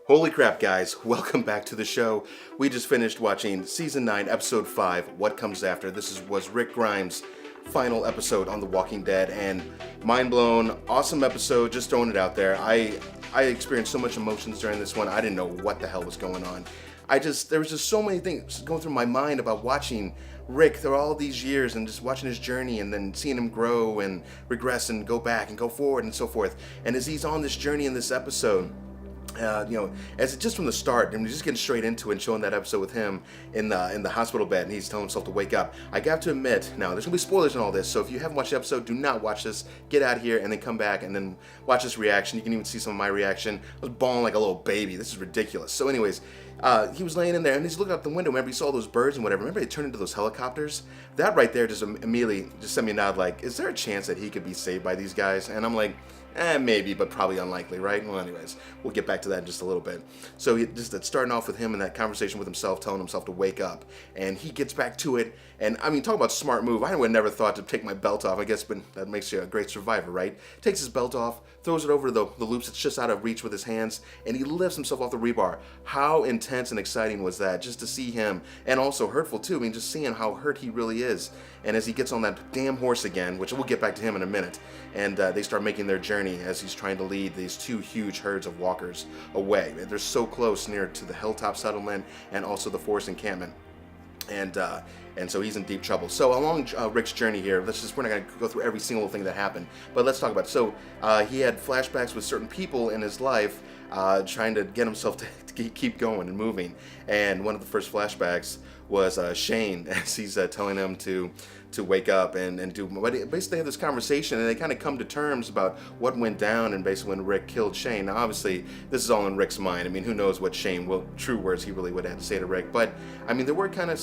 Holy crap, guys. Welcome back to the show. We just finished watching Season 9, Episode 5, What Comes After. Was Rick Grimes' final episode on The Walking Dead, and mind blown, awesome episode, just throwing it out there. I experienced so much emotions during this one, I didn't know what the hell was going on. There was just so many things going through my mind about watching Rick through all these years and just watching his journey and then seeing him grow and regress and go back and go forward and so forth. And as he's on this journey in this episode, as just from the start, and just getting straight into it and showing that episode with him in the hospital bed, and he's telling himself to wake up. I got to admit, now there's gonna be spoilers and all this, so if you haven't watched the episode, do not watch this. Get out of here and then come back and then watch this reaction. You can even see some of my reaction. I was bawling like a little baby. This is ridiculous. So, anyways, he was laying in there and he's looking out the window. Remember, he saw those birds and whatever. Remember, they turned into those helicopters. That right there just immediately just sent me a nod. Like, is there a chance that he could be saved by these guys? And I'm like, maybe, but probably unlikely, right? Well, anyways, we'll get back to that in just a little bit. So starting off with him in that conversation with himself, telling himself to wake up, and he gets back to it. And I mean, talk about smart move. I would never thought to take my belt off. I guess, but that makes you a great survivor, right? Takes his belt off, throws it over the loops that's just out of reach with his hands, and he lifts himself off the rebar. How intense and exciting was that? Just to see him, and also hurtful too. I mean, just seeing how hurt he really is. And as he gets on that damn horse again, which we'll get back to him in a minute, and they start making their journey as he's trying to lead these two huge herds of walkers away. They're so close near to the hilltop settlement and also the forest encampment. And so he's in deep trouble. So along Rick's journey here, we're not going to go through every single thing that happened, but let's talk about it. So he had flashbacks with certain people in his life, trying to get himself to keep going and moving. And one of the first flashbacks was Shane, as he's telling him to wake up and do. Basically, they have this conversation, and they kind of come to terms about what went down, and basically when Rick killed Shane. Now, obviously, this is all in Rick's mind. I mean, who knows what true words he really would have to say to Rick. But I mean, they were kind of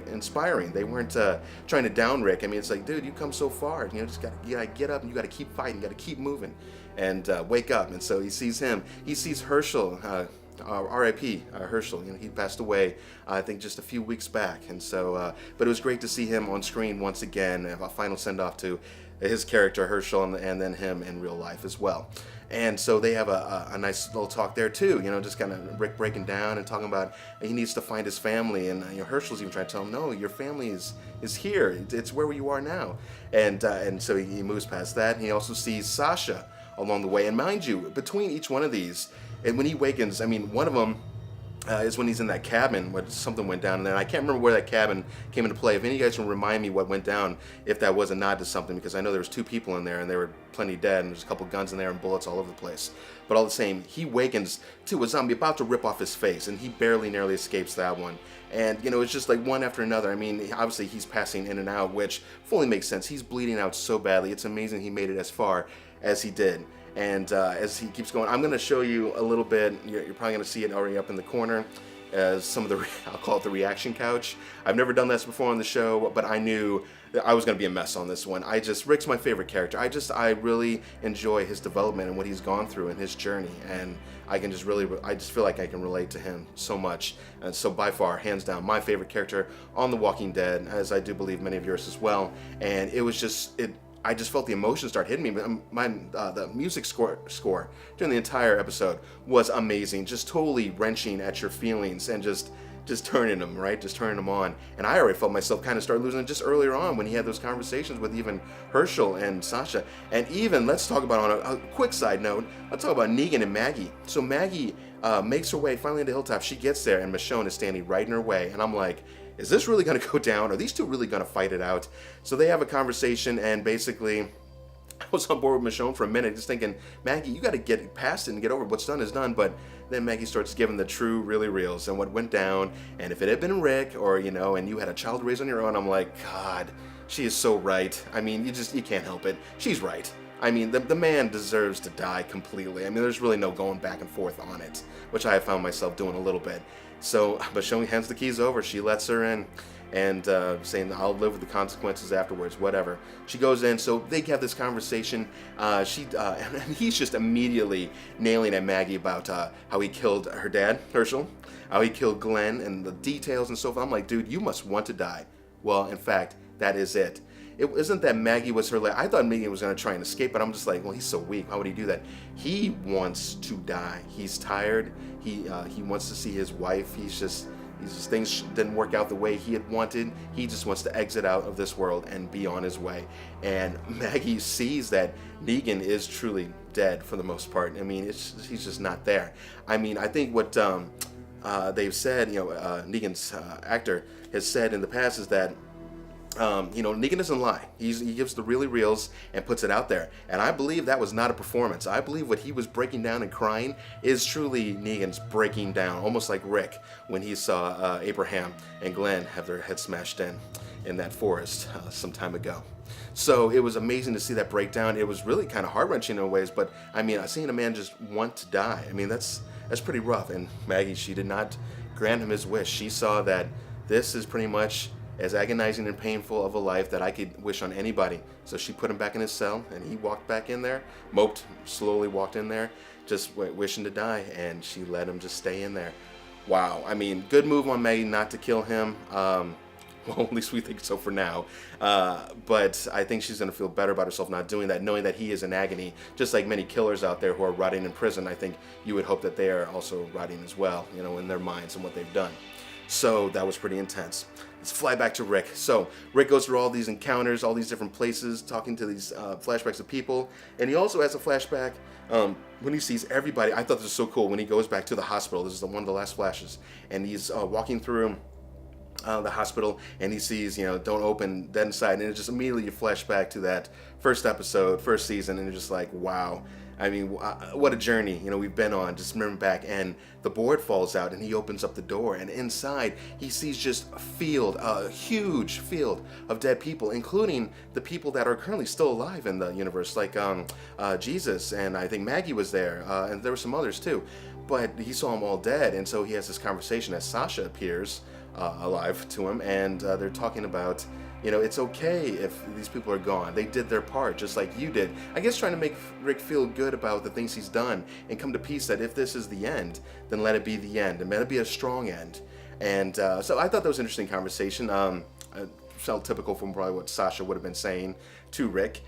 inspiring. They weren't trying to down Rick. I mean, it's like, dude, you come so far. You gotta get up, and you gotta keep fighting. You gotta keep moving, and wake up. And so he sees him. He sees Herschel. R.I.P. Herschel. He passed away, I think, just a few weeks back, and so. But it was great to see him on screen once again. A final send-off to his character Herschel, and then him in real life as well. And so they have a nice little talk there too. Just kind of Rick breaking down and talking about he needs to find his family, and Herschel's even trying to tell him, no, your family is here. It's where you are now. And so he moves past that. And he also sees Sasha along the way. And mind you, between each one of these. And when he wakens, I mean, one of them is when he's in that cabin where something went down in there. I can't remember where that cabin came into play. If any of you guys can remind me what went down, if that was a nod to something, because I know there was 2 people in there and they were plenty dead, and there's a couple guns in there and bullets all over the place. But all the same, he wakens to a zombie about to rip off his face, and he nearly escapes that one. And, it's just like one after another. I mean, obviously he's passing in and out, which fully makes sense. He's bleeding out so badly. It's amazing he made it as far as he did. And as he keeps going, I'm going to show you a little bit. You're probably going to see it already up in the corner as some of the, I'll call it the reaction couch. I've never done this before on the show, but I knew that I was going to be a mess on this one. Rick's my favorite character. I really enjoy his development and what he's gone through in his journey. And I just feel like I can relate to him so much. And so by far, hands down, my favorite character on The Walking Dead, as I do believe many of yours as well. And it was just, I just felt the emotions start hitting me. The music score during the entire episode was amazing, just totally wrenching at your feelings and just turning them, right? Just turning them on. And I already felt myself kind of start losing it just earlier on when he had those conversations with even Herschel and Sasha. And even, let's talk about, on a quick side note, let's talk about Negan and Maggie. So Maggie makes her way finally into Hilltop. She gets there, and Michonne is standing right in her way. And I'm like, is this really going to go down? Are these two really going to fight it out? So they have a conversation, and basically, I was on board with Michonne for a minute, just thinking, Maggie, you got to get past it and get over it. What's done is done. But then Maggie starts giving the true, really reals and what went down. And if it had been Rick, or, and you had a child raised on your own, I'm like, God, she is so right. I mean, you can't help it. She's right. I mean, the man deserves to die completely. I mean, there's really no going back and forth on it, which I have found myself doing a little bit. So, but she hands the keys over. She lets her in, and saying, I'll live with the consequences afterwards, whatever. She goes in, so they have this conversation. And he's just immediately nailing at Maggie about how he killed her dad, Herschel, how he killed Glenn, and the details and so forth. I'm like, dude, you must want to die. Well, in fact, that is it. it isn't that Maggie was her. I thought Maggie was going to try and escape, but I'm just like, well, he's so weak. How would he do that? He wants to die. He's tired. He wants to see his wife. He's just things didn't work out the way he had wanted. He just wants to exit out of this world and be on his way. And Maggie sees that Negan is truly dead for the most part. I mean, he's just not there. I mean, I think what they've said, Negan's actor has said in the past is that Negan doesn't lie. He gives the really reals and puts it out there. And I believe that was not a performance. I believe what he was breaking down and crying is truly Negan's breaking down, almost like Rick when he saw Abraham and Glenn have their heads smashed in that forest some time ago. So it was amazing to see that breakdown. It was really kind of heart-wrenching in ways, but I mean, seeing a man just want to die, I mean, that's pretty rough. And Maggie, she did not grant him his wish. She saw that this is pretty much as agonizing and painful of a life that I could wish on anybody. So she put him back in his cell, and he walked back in there, moped, slowly walked in there, just wishing to die, and she let him just stay in there. Wow. I mean, good move on Maggie not to kill him. Well, at least we think so for now. But I think she's going to feel better about herself not doing that, knowing that he is in agony. Just like many killers out there who are rotting in prison, I think you would hope that they are also rotting as well, in their minds and what they've done. So that was pretty intense. Let's fly back to Rick. So Rick goes through all these encounters, all these different places, talking to these flashbacks of people. And he also has a flashback when he sees everybody. I thought this was so cool when he goes back to the hospital. This is one of the last flashes. And he's walking through the hospital, and he sees, don't open, dead inside. And it just immediately you flash back to that first episode, first season, and you're just like, wow. I mean, what a journey, we've been on. Just remember back, and the board falls out, and he opens up the door, and inside he sees just a huge field of dead people, including the people that are currently still alive in the universe, like Jesus, and I think Maggie was there, and there were some others too. But he saw them all dead, and so he has this conversation as Sasha appears alive to him, and they're talking about, it's okay if these people are gone. They did their part, just like you did. I guess trying to make Rick feel good about the things he's done and come to peace that if this is the end, then let it be the end, and let it be a strong end. And so I thought that was an interesting conversation. Felt typical from probably what Sasha would have been saying to Rick.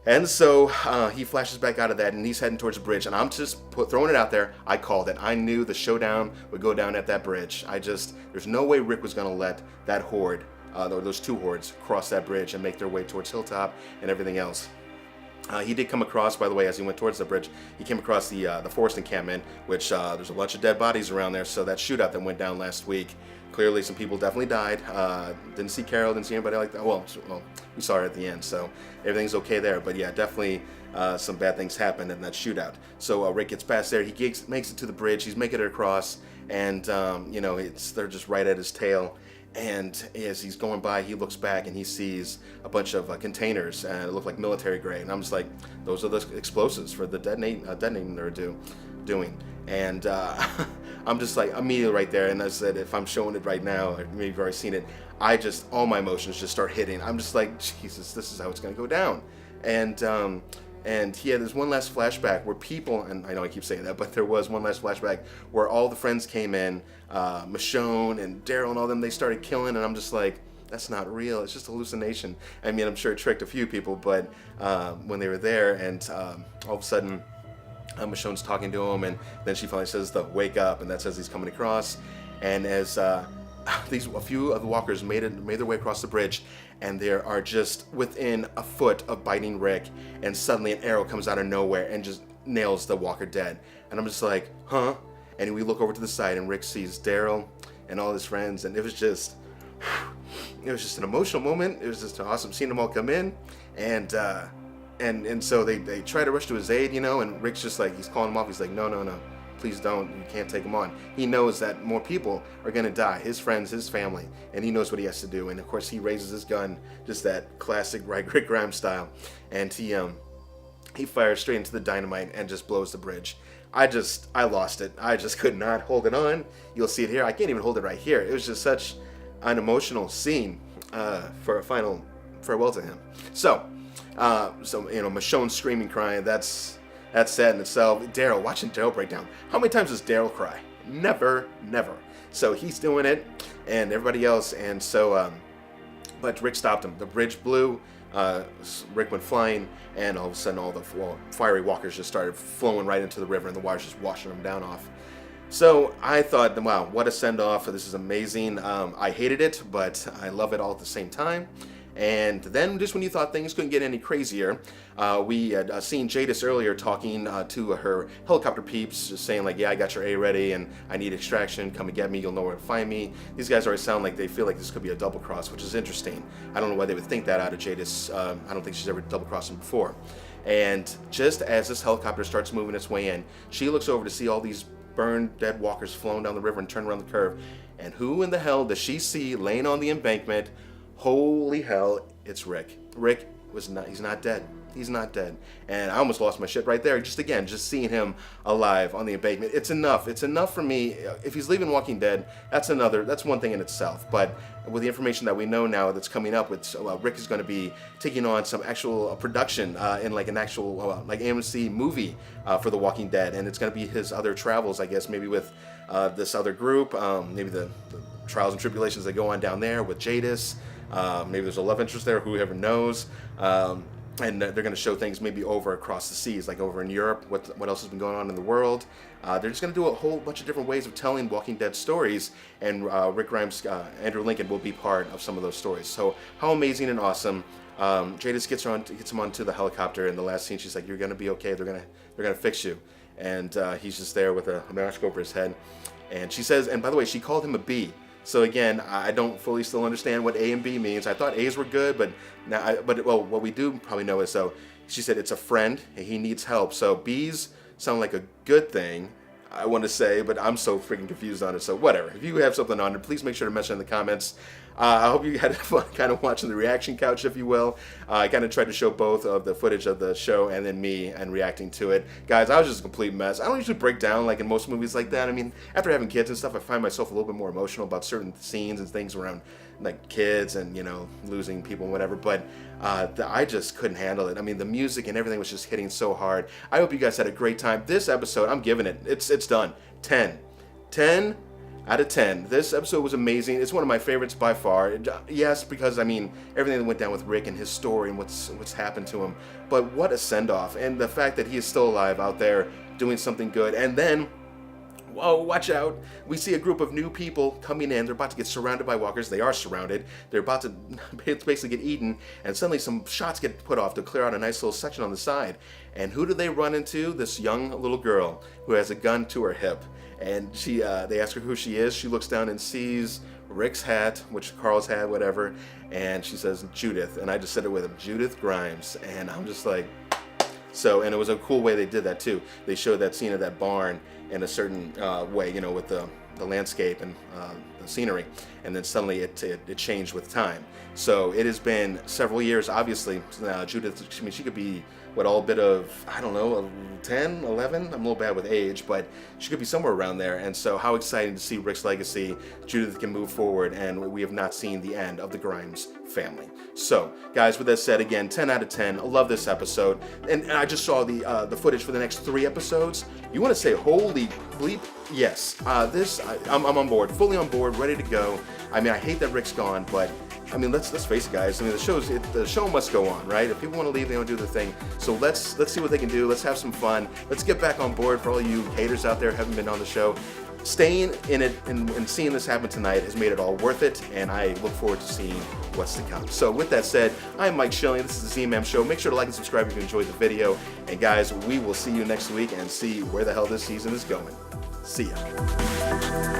And so he flashes back out of that, and he's heading towards the bridge. And I'm just throwing it out there. I called it. I knew the showdown would go down at that bridge. There's no way Rick was going to let that horde, or those two hordes, cross that bridge and make their way towards Hilltop and everything else. He did come across, by the way, as he went towards the bridge, he came across the forest encampment, which there's a bunch of dead bodies around there. So that shootout that went down last week, clearly some people definitely died. Didn't see Carol, didn't see anybody like that. Well, we saw her at the end, so everything's okay there. But yeah, definitely some bad things happened in that shootout. So Rick gets past there. He makes it to the bridge. He's making it across, and they're just right at his tail. And as he's going by, he looks back and he sees a bunch of containers, and it looked like military grade. And I'm just like, those are the explosives for the detonating they're doing. And I'm just like, immediately right there. And I said, if I'm showing it right now, or maybe you've already seen it, all my emotions just start hitting. I'm just like, Jesus, this is how it's going to go down. And he had this one last flashback where people, and I know I keep saying that, but there was one last flashback where all the friends came in, Michonne and Daryl and all them, they started killing, and I'm just like, that's not real. It's just a hallucination. I mean, I'm sure it tricked a few people, but when they were there, and all of a sudden, Michonne's talking to him, and then she finally says the wake up, and that says he's coming across. And as a few of the walkers made their way across the bridge, and they are just within a foot of biting Rick, and suddenly an arrow comes out of nowhere and just nails the walker dead. And I'm just like, huh? And we look over to the side, and Rick sees Daryl and all his friends, and it was just an emotional moment. It was just awesome seeing them all come in, and so they try to rush to his aid, and Rick's just like, he's calling them off. He's like, no, please don't. You can't take him on. He knows that more people are going to die, his friends, his family, and he knows what he has to do. And of course, he raises his gun, just that classic Rick Grimes style, and he fires straight into the dynamite and just blows the bridge. I lost it. I just could not hold it on. You'll see it here. I can't even hold it right here. It was just such an emotional scene for a final farewell to him. So Michonne screaming, crying. That's sad in itself. Watching Daryl break down. How many times does Daryl cry? Never. So he's doing it, and everybody else. And so But Rick stopped him. The bridge blew, Rick went flying, and all of a sudden all the fiery walkers just started flowing right into the river, and the water's just washing them down off. So I thought, wow, what a send-off. This is amazing. I hated it, but I love it all at the same time. And then, just when you thought things couldn't get any crazier, we had seen Jadis earlier talking to her helicopter peeps, just saying like, yeah, I got your A ready, and I need extraction, come and get me, you'll know where to find me. These guys already sound like they feel like this could be a double cross, which is interesting. I don't know why they would think that out of Jadis. I don't think she's ever double crossed him before. And just as this helicopter starts moving its way in, she looks over to see all these burned dead walkers flowing down the river and turn around the curve. And who in the hell does she see laying on the embankment? Holy hell, it's Rick. Rick he's not dead. He's not dead. And I almost lost my shit right there. Just seeing him alive on the embankment. It's enough. It's enough for me. If he's leaving Walking Dead, that's one thing in itself. But with the information that we know now that's coming up, Rick is going to be taking on some actual production in like an actual like AMC movie for The Walking Dead. And it's going to be his other travels, I guess, maybe with this other group, maybe the trials and tribulations that go on down there with Jadis. Maybe there's a love interest there, whoever knows. And they're going to show things maybe over across the seas, like over in Europe, what else has been going on in the world. They're just going to do a whole bunch of different ways of telling Walking Dead stories, and Rick Grimes, Andrew Lincoln will be part of some of those stories. So how amazing and awesome. Jadis gets him onto the helicopter, and the last scene, she's like, "You're going to be okay. They're going to fix you." And he's just there with a mask over his head. And she says, and by the way, she called him a B. So again, I don't fully still understand what A and B means. I thought A's were good, but what we do probably know is, so she said it's a friend and he needs help. So B's sound like a good thing, I want to say, but I'm so freaking confused on it. So whatever. If you have something on it, please make sure to mention in the comments. I hope you had fun kind of watching the reaction couch, if you will. I kind of tried to show both of the footage of the show and then me and reacting to it. Guys, I was just a complete mess. I don't usually break down like in most movies like that. I mean, after having kids and stuff, I find myself a little bit more emotional about certain scenes and things around like kids and, you know, losing people and whatever. But I just couldn't handle it. I mean, the music and everything was just hitting so hard. I hope you guys had a great time. This episode, I'm giving it. It's done. 10 out of 10. This episode was amazing. It's one of my favorites by far. Yes, because I mean everything that went down with Rick and his story and what's happened to him. But what a send-off, and the fact that he is still alive out there doing something good. And then, whoa, watch out. We see a group of new people coming in. They're about to get surrounded by walkers. They are surrounded. They're about to basically get eaten. And suddenly some shots get put off to clear out a nice little section on the side. And who do they run into? This young little girl who has a gun to her hip. And they ask her who she is. She looks down and sees Rick's hat, which Carl's had, whatever. And she says, Judith. And I just said it with him, Judith Grimes. And I'm just like, so, and it was a cool way they did that too. They showed that scene of that barn in a certain way, you know, with the landscape and the scenery, and then suddenly it changed with time. So it has been several years, obviously. Judith, I mean, she could be, all bit of, I don't know, 10, 11? I'm a little bad with age, but she could be somewhere around there. And so how exciting to see Rick's legacy. Judith can move forward, and we have not seen the end of the Grimes family. So, guys, with that said, again, 10 out of 10. I love this episode. And I just saw the footage for the next 3 episodes. You want to say, holy bleep? Yes. I'm on board, fully on board, ready to go. I mean, I hate that Rick's gone, but I mean, let's face it, guys. I mean, the show must go on, right? If people want to leave, they don't do their thing. So let's see what they can do. Let's have some fun. Let's get back on board for all you haters out there who haven't been on the show. Staying in it and seeing this happen tonight has made it all worth it, and I look forward to seeing what's to come. So with that said, I'm Mike Schilling. This is the Z-Man Show. Make sure to like and subscribe if you enjoyed the video. And guys, we will see you next week and see where the hell this season is going. See ya.